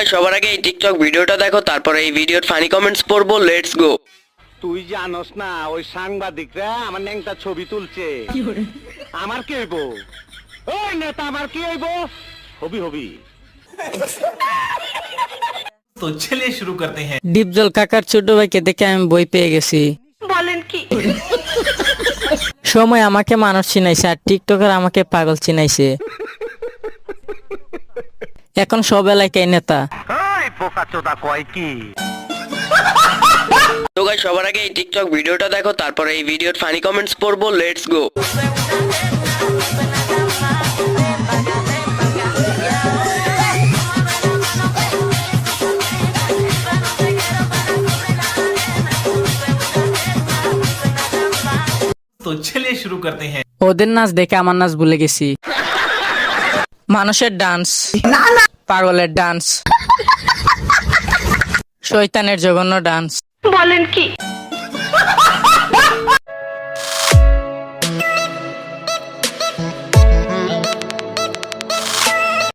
Guys সবার আগে এই টিকটক ভিডিওটা দেখো, তারপরে এই ভিডিওর ফানি কমেন্টস পড়বো। Let's go. তুই জানোস না ওই সাংবাদিকরা আমার ন্যাংটা ছবি তুলছে। আমার কি হইব? ওই নেতা আমার কি হইব? হবি হবি। तो चलिए शुरू करते हैं। ডিপজল কাকার ছোট ভাইকে দেখে আমি বই পেয়ে গেছি। বলেন কি? সময় আমাকে মানুষ চিনাইছে আর টিকটকার আমাকে পাগল চিনাইছে। এখন সব এলাকায় নেতা। ওই পোকাচোদা কয় কি? তো গাইস সবার আগে এই টিকটক ভিডিওটা দেখো, তারপরে এই ভিডিওর ফানি কমেন্টস পড়বো। Let's go. तो चलिए शुरू करते हैं। ওদের নাচ দেখে আমার নাচ ভুলে গেছি। মানুষের ডান্স, পাগলের ডান্স, শয়তানের জঘন্য ডান্স। বলেন কি?